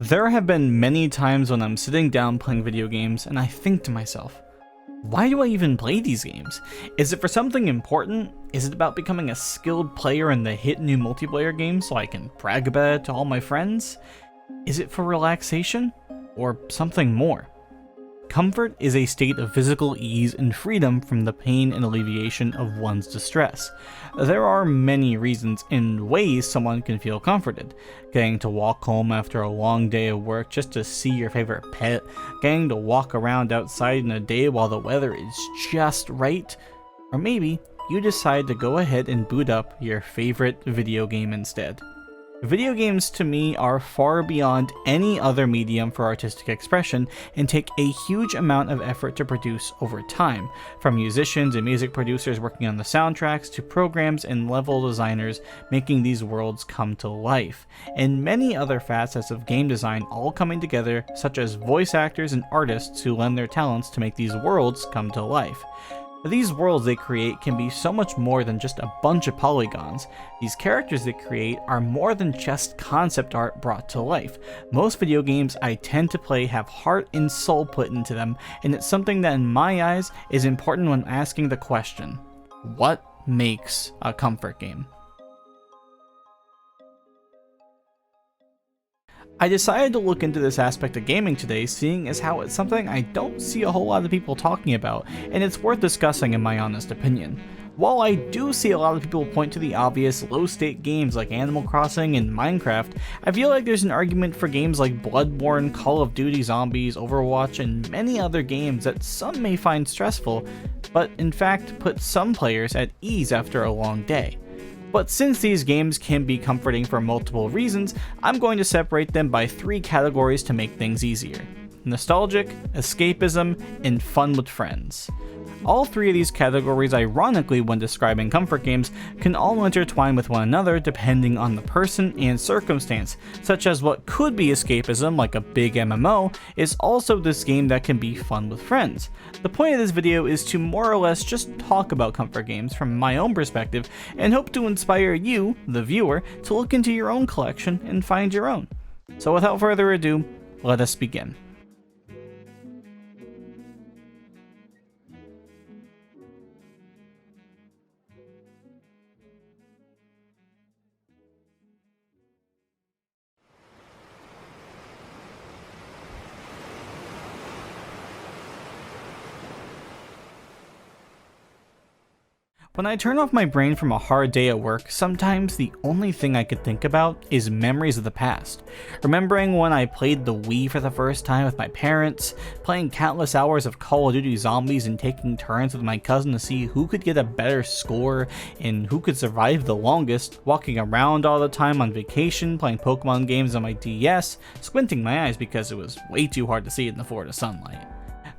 There have been many times when I'm sitting down playing video games and I think to myself, why do I even play these games? Is it for something important? Is it about becoming a skilled player in the hit new multiplayer game so I can brag about it to all my friends? Is it for relaxation? Or something more? Comfort is a state of physical ease and freedom from the pain and alleviation of one's distress. There are many reasons and ways someone can feel comforted. Getting to walk home after a long day of work just to see your favorite pet, getting to walk around outside in a day while the weather is just right, or maybe you decide to go ahead and boot up your favorite video game instead. Video games to me are far beyond any other medium for artistic expression and take a huge amount of effort to produce over time, from musicians and music producers working on the soundtracks to programs and level designers making these worlds come to life, and many other facets of game design all coming together, such as voice actors and artists who lend their talents to make these worlds come to life. These worlds they create can be so much more than just a bunch of polygons. These characters they create are more than just concept art brought to life. Most video games I tend to play have heart and soul put into them, and it's something that in my eyes is important when asking the question, what makes a comfort game? I decided to look into this aspect of gaming today, seeing as how it's something I don't see a whole lot of people talking about, and it's worth discussing in my honest opinion. While I do see a lot of people point to the obvious low-stake games like Animal Crossing and Minecraft, I feel like there's an argument for games like Bloodborne, Call of Duty Zombies, Overwatch, and many other games that some may find stressful, but in fact put some players at ease after a long day. But since these games can be comforting for multiple reasons, I'm going to separate them by three categories to make things easier: nostalgic, escapism, and fun with friends. All three of these categories, ironically when describing comfort games, can all intertwine with one another depending on the person and circumstance, such as what could be escapism like a big MMO is also this game that can be fun with friends. The point of this video is to more or less just talk about comfort games from my own perspective and hope to inspire you, the viewer, to look into your own collection and find your own. So without further ado, let us begin. When I turn off my brain from a hard day at work, sometimes the only thing I could think about is memories of the past. Remembering when I played the Wii for the first time with my parents, playing countless hours of Call of Duty Zombies and taking turns with my cousin to see who could get a better score and who could survive the longest, walking around all the time on vacation, playing Pokemon games on my DS, squinting my eyes because it was way too hard to see in the Florida sunlight.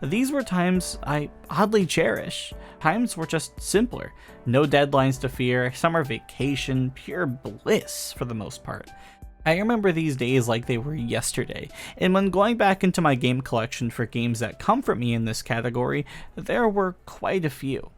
These were times I oddly cherish. Times were just simpler. No deadlines to fear, summer vacation, pure bliss for the most part. I remember these days like they were yesterday, and when going back into my game collection for games that comfort me in this category, there were quite a few.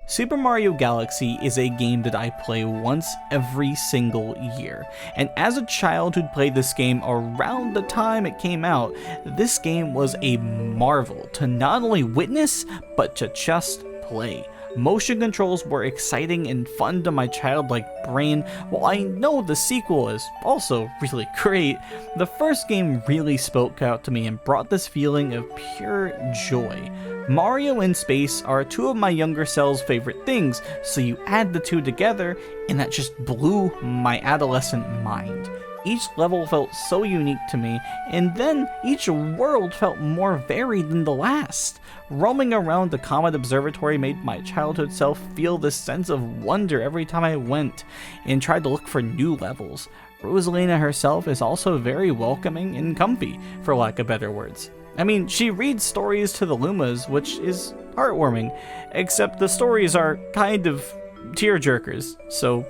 Super Mario Galaxy is a game that I play once every single year, and as a child who'd played this game around the time it came out, this game was a marvel to not only witness, but to just play. Motion controls were exciting and fun to my childlike brain. While I know the sequel is also really great, the first game really spoke out to me and brought this feeling of pure joy. Mario and space are two of my younger self's favorite things, so you add the two together, and that just blew my adolescent mind. Each level felt so unique to me, and then each world felt more varied than the last. Roaming around the Comet Observatory made my childhood self feel this sense of wonder every time I went, and tried to look for new levels. Rosalina herself is also very welcoming and comfy, for lack of better words. I mean, she reads stories to the Lumas, which is heartwarming, except the stories are kind of tearjerkers, so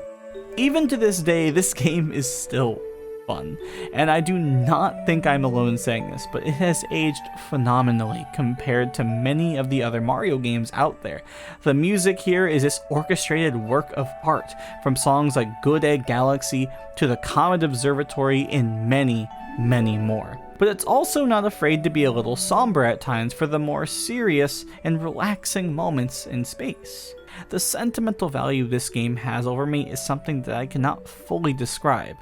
even to this day, this game is still fun. And I do not think I'm alone saying this, but it has aged phenomenally compared to many of the other Mario games out there. The music here is this orchestrated work of art, from songs like Good Egg Galaxy to the Comet Observatory and many, many more. But it's also not afraid to be a little somber at times for the more serious and relaxing moments in space. The sentimental value this game has over me is something that I cannot fully describe.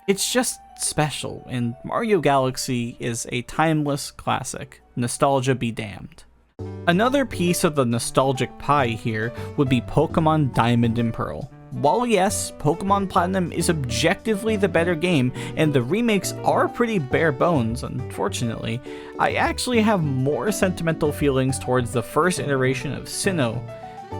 It's just special, and Mario Galaxy is a timeless classic. Nostalgia be damned. Another piece of the nostalgic pie here would be Pokemon Diamond and Pearl. While yes, Pokemon Platinum is objectively the better game, and the remakes are pretty bare bones, unfortunately, I actually have more sentimental feelings towards the first iteration of Sinnoh.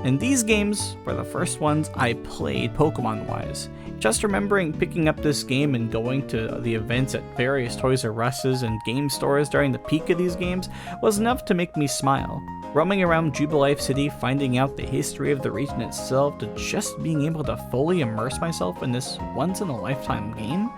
And these games were the first ones I played Pokemon-wise. Just remembering picking up this game and going to the events at various Toys R Us's and game stores during the peak of these games was enough to make me smile. Roaming around Jubilife City, finding out the history of the region itself, to just being able to fully immerse myself in this once-in-a-lifetime game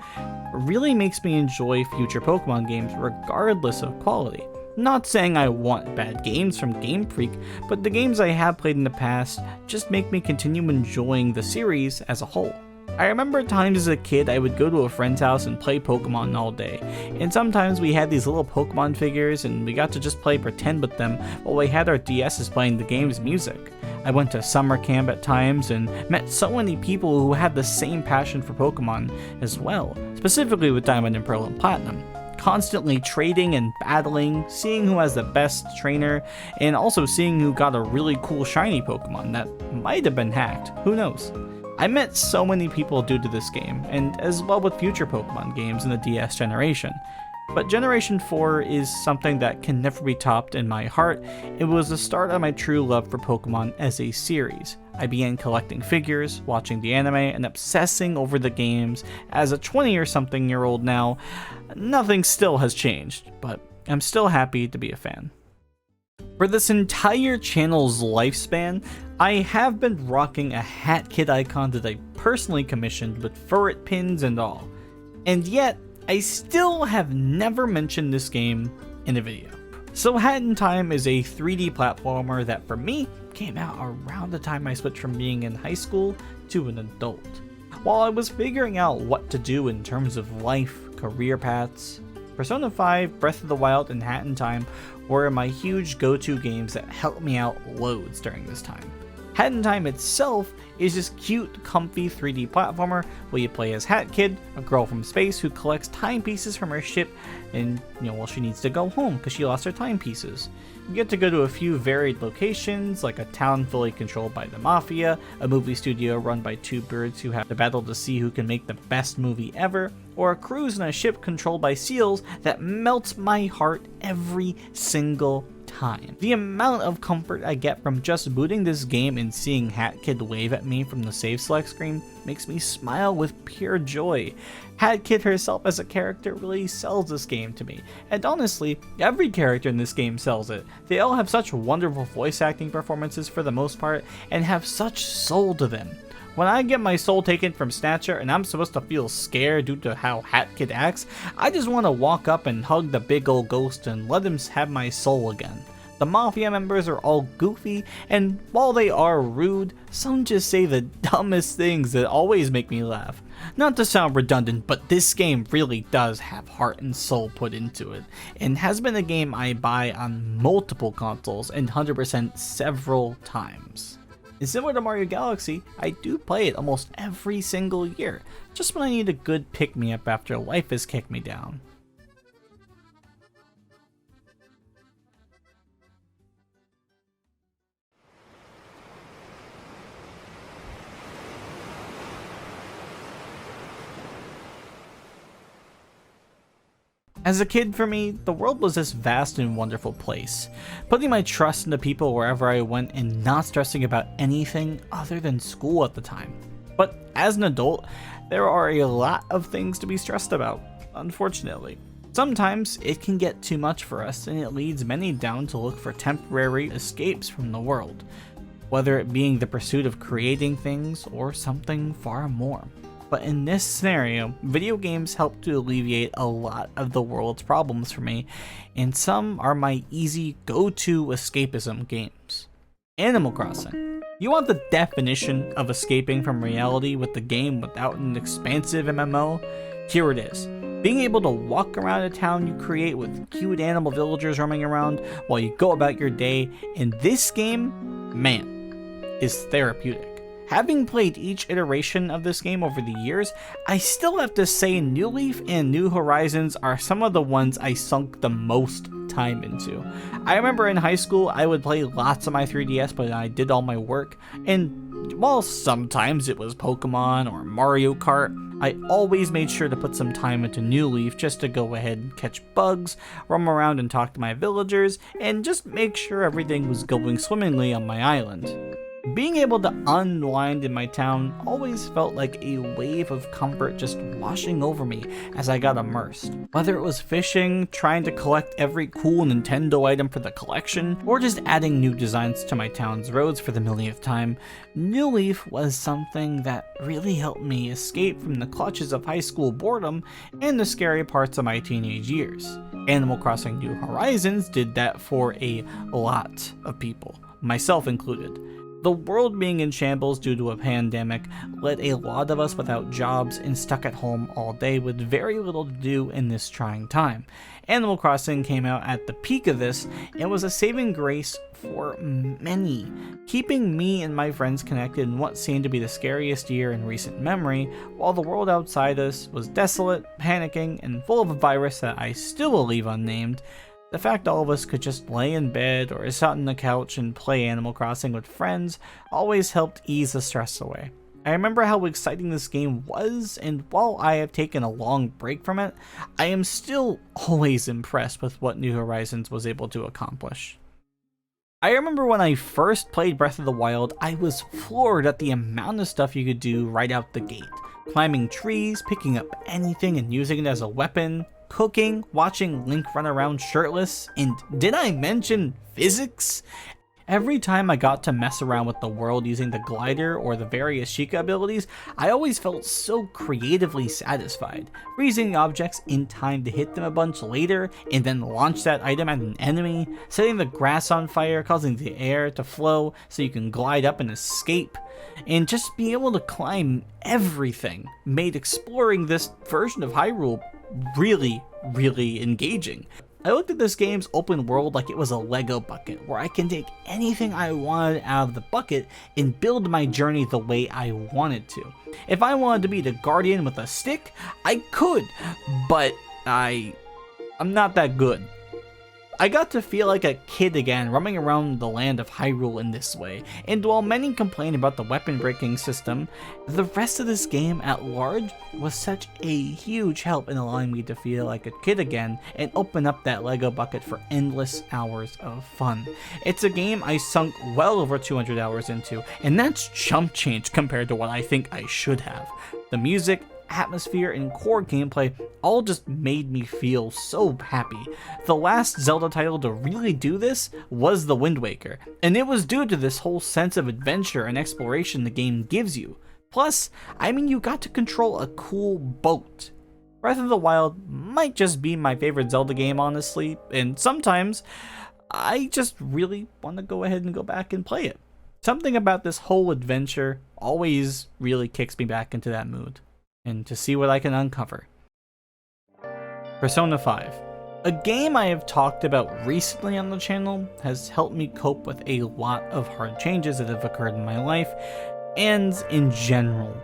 really makes me enjoy future Pokemon games regardless of quality. Not saying I want bad games from Game Freak, but the games I have played in the past just make me continue enjoying the series as a whole. I remember times as a kid I would go to a friend's house and play Pokemon all day, and sometimes we had these little Pokemon figures and we got to just play pretend with them while we had our DS's playing the game's music. I went to summer camp at times and met so many people who had the same passion for Pokemon as well, specifically with Diamond and Pearl and Platinum. Constantly trading and battling, seeing who has the best trainer, and also seeing who got a really cool shiny Pokemon that might have been hacked, who knows. I met so many people due to this game, and as well with future Pokemon games in the DS generation. But Generation 4 is something that can never be topped in my heart. It was the start of my true love for Pokemon as a series. I began collecting figures, watching the anime, and obsessing over the games. As a 20 or something year old now, nothing still has changed, but I'm still happy to be a fan. For this entire channel's lifespan, I have been rocking a Hat Kid icon that I personally commissioned with ferret pins and all. And yet, I still have never mentioned this game in a video. So Hat in Time is a 3D platformer that for me came out around the time I switched from being in high school to an adult. While I was figuring out what to do in terms of life, career paths, Persona 5, Breath of the Wild, and Hat in Time were my huge go-to games that helped me out loads during this time. Hat in Time itself is this cute, comfy 3D platformer where you play as Hat Kid, a girl from space who collects timepieces from her ship, and well, she needs to go home because she lost her timepieces. You get to go to a few varied locations, like a town fully controlled by the Mafia, a movie studio run by two birds who have to battle to see who can make the best movie ever, or a cruise in a ship controlled by seals that melts my heart every single time. The amount of comfort I get from just booting this game and seeing Hat Kid wave at me from the save select screen makes me smile with pure joy. Hat Kid herself as a character really sells this game to me, and honestly, every character in this game sells it. They all have such wonderful voice acting performances for the most part, and have such soul to them. When I get my soul taken from Snatcher and I'm supposed to feel scared due to how Hat Kid acts, I just want to walk up and hug the big old ghost and let him have my soul again. The Mafia members are all goofy, and while they are rude, some just say the dumbest things that always make me laugh. Not to sound redundant, but this game really does have heart and soul put into it, and has been a game I buy on multiple consoles and 100% several times. And similar to Mario Galaxy, I do play it almost every single year, just when I need a good pick-me-up after life has kicked me down. As a kid, for me, the world was this vast and wonderful place, putting my trust into people wherever I went and not stressing about anything other than school at the time. But as an adult, there are a lot of things to be stressed about, unfortunately. Sometimes it can get too much for us, and it leads many down to look for temporary escapes from the world, whether it being the pursuit of creating things or something far more. but in this scenario, video games help to alleviate a lot of the world's problems for me, and some are my easy go-to escapism games. Animal Crossing. You want the definition of escaping from reality with the game without an expansive MMO? Here it is. Being able to walk around a town you create with cute animal villagers roaming around while you go about your day in this game, man, is therapeutic. Having played each iteration of this game over the years, I still have to say New Leaf and New Horizons are some of the ones I sunk the most time into. I remember in high school I would play lots on my 3DS when I did all my work, and while sometimes it was Pokemon or Mario Kart, I always made sure to put some time into New Leaf just to go ahead and catch bugs, roam around and talk to my villagers, and just make sure everything was going swimmingly on my island. Being able to unwind in my town always felt like a wave of comfort just washing over me as I got immersed. Whether it was fishing, trying to collect every cool Nintendo item for the collection, or just adding new designs to my town's roads for the millionth time, New Leaf was something that really helped me escape from the clutches of high school boredom and the scary parts of my teenage years. Animal Crossing New Horizons did that for a lot of people, myself included. The world being in shambles due to a pandemic led a lot of us without jobs and stuck at home all day with very little to do in this trying time. Animal Crossing came out at the peak of this and was a saving grace for many, keeping me and my friends connected in what seemed to be the scariest year in recent memory, while the world outside us was desolate, panicking, and full of a virus that I still will leave unnamed. The fact all of us could just lay in bed or sit on the couch and play Animal Crossing with friends always helped ease the stress away. I remember how exciting this game was, and while I have taken a long break from it, I am still always impressed with what New Horizons was able to accomplish. I remember when I first played Breath of the Wild, I was floored at the amount of stuff you could do right out the gate. Climbing trees, picking up anything and using it as a weapon, cooking, watching Link run around shirtless, and did I mention physics? Every time I got to mess around with the world using the glider or the various Sheikah abilities, I always felt so creatively satisfied. Freezing objects in time to hit them a bunch later, and then launch that item at an enemy, setting the grass on fire, causing the air to flow so you can glide up and escape, and just being able to climb everything made exploring this version of Hyrule really engaging. I looked at this game's open world like it was a Lego bucket, where I can take anything I wanted out of the bucket and build my journey the way I wanted to. If I wanted to be the guardian with a stick, I could, but I'm not that good. I got to feel like a kid again, roaming around the land of Hyrule in this way, and while many complain about the weapon breaking system, the rest of this game at large was such a huge help in allowing me to feel like a kid again and open up that Lego bucket for endless hours of fun. It's a game I sunk well over 200 hours into, and that's chump change compared to what I think I should have. The music, atmosphere, and core gameplay all just made me feel so happy. The last Zelda title to really do this was The Wind Waker, and it was due to this whole sense of adventure and exploration the game gives you. Plus, you got to control a cool boat. Breath of the Wild might just be my favorite Zelda game, honestly, and sometimes I just really want to go ahead and go back and play it. Something about this whole adventure always really kicks me back into that mood, and to see what I can uncover. Persona 5. A game I have talked about recently on the channel has helped me cope with a lot of hard changes that have occurred in my life, and in general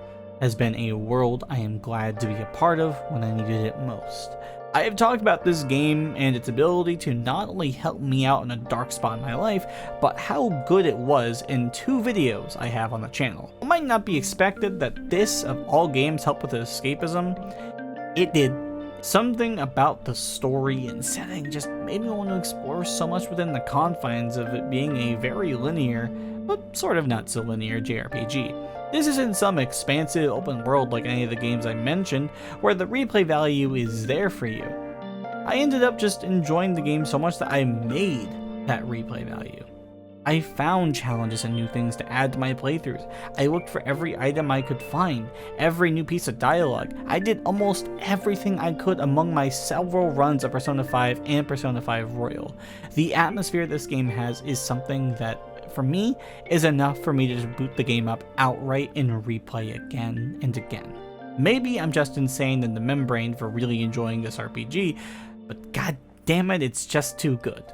has been a world I am glad to be a part of when I needed it most. I have talked about this game and its ability to not only help me out in a dark spot in my life, but how good it was in 2 videos I have on the channel. It might not be expected that this, of all games, helped with escapism. It did. Something about the story and setting just made me want to explore so much within the confines of it being a very linear, but sort of not so linear JRPG. This isn't some expansive open world like any of the games I mentioned, where the replay value is there for you. I ended up just enjoying the game so much that I made that replay value. I found challenges and new things to add to my playthroughs. I looked for every item I could find, every new piece of dialogue. I did almost everything I could among my several runs of Persona 5 and Persona 5 Royal. The atmosphere this game has is something that, for me, is enough for me to just boot the game up outright and replay again and again. Maybe I'm just insane in the membrane for really enjoying this RPG, but god damn it, it's just too good.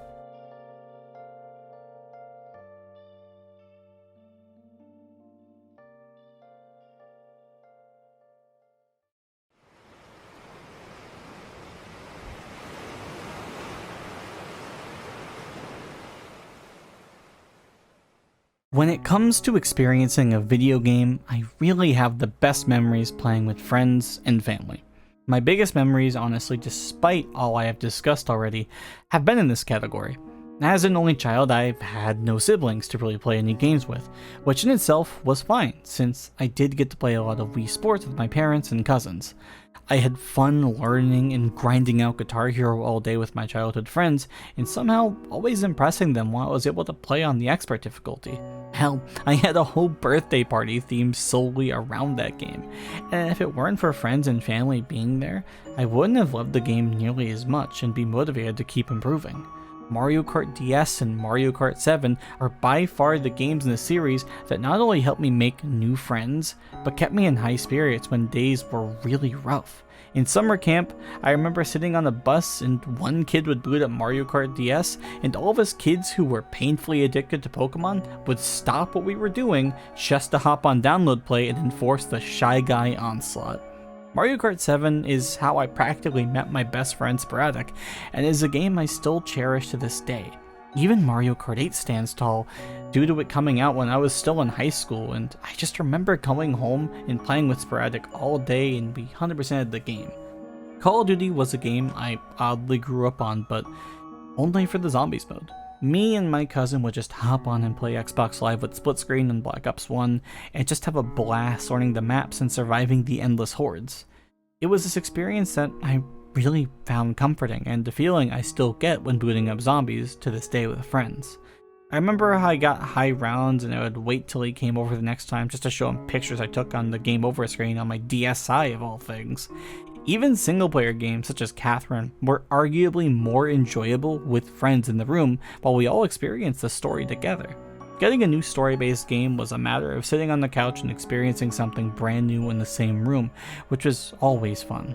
When it comes to experiencing a video game, I really have the best memories playing with friends and family. My biggest memories, honestly, despite all I have discussed already, have been in this category. As an only child, I've had no siblings to really play any games with, which in itself was fine, since I did get to play a lot of Wii Sports with my parents and cousins. I had fun learning and grinding out Guitar Hero all day with my childhood friends, and somehow always impressing them while I was able to play on the expert difficulty. Hell, I had a whole birthday party themed solely around that game, and if it weren't for friends and family being there, I wouldn't have loved the game nearly as much and be motivated to keep improving. Mario Kart DS and Mario Kart 7 are by far the games in the series that not only helped me make new friends, but kept me in high spirits when days were really rough. In summer camp, I remember sitting on a bus and one kid would boot up Mario Kart DS, and all of us kids who were painfully addicted to Pokemon would stop what we were doing just to hop on download play and enforce the Shy Guy onslaught. Mario Kart 7 is how I practically met my best friend Sporadic, and is a game I still cherish to this day. Even Mario Kart 8 stands tall, due to it coming out when I was still in high school, and I just remember coming home and playing with Sporadic all day and we 100%ed the game. Call of Duty was a game I oddly grew up on, but only for the zombies mode. Me and my cousin would just hop on and play Xbox Live with split screen and Black Ops 1, and just have a blast sorting the maps and surviving the endless hordes. It was this experience that I really found comforting, and a feeling I still get when booting up zombies to this day with friends. I remember how I got high rounds and I would wait till he came over the next time just to show him pictures I took on the game over screen on my DSi of all things. Even single player games such as Catherine were arguably more enjoyable with friends in the room while we all experienced the story together. Getting a new story-based game was a matter of sitting on the couch and experiencing something brand new in the same room, which was always fun.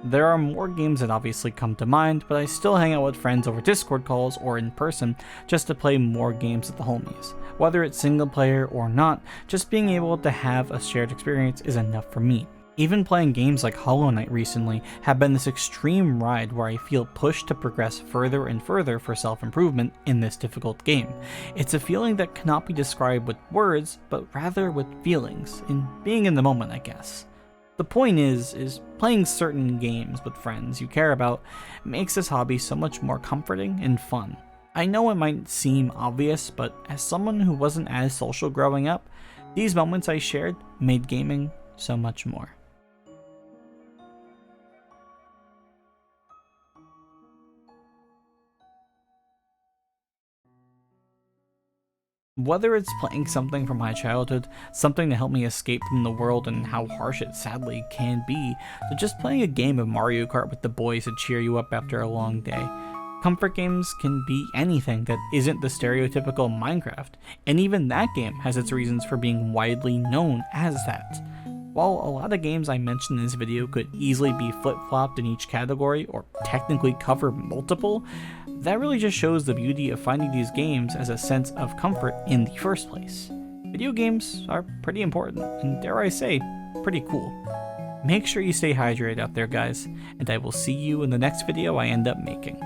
There are more games that obviously come to mind, but I still hang out with friends over Discord calls or in person just to play more games with the homies. Whether it's single player or not, just being able to have a shared experience is enough for me. Even playing games like Hollow Knight recently have been this extreme ride where I feel pushed to progress further and further for self-improvement in this difficult game. It's a feeling that cannot be described with words, but rather with feelings, and being in the moment, I guess. The point is playing certain games with friends you care about makes this hobby so much more comforting and fun. I know it might seem obvious, but as someone who wasn't as social growing up, these moments I shared made gaming so much more. Whether it's playing something from my childhood, something to help me escape from the world and how harsh it sadly can be, to just playing a game of Mario Kart with the boys to cheer you up after a long day. Comfort games can be anything that isn't the stereotypical Minecraft, and even that game has its reasons for being widely known as that. While a lot of games I mentioned in this video could easily be flip-flopped in each category or technically cover multiple, that really just shows the beauty of finding these games as a sense of comfort in the first place. Video games are pretty important, and dare I say, pretty cool. Make sure you stay hydrated out there, guys, and I will see you in the next video I end up making.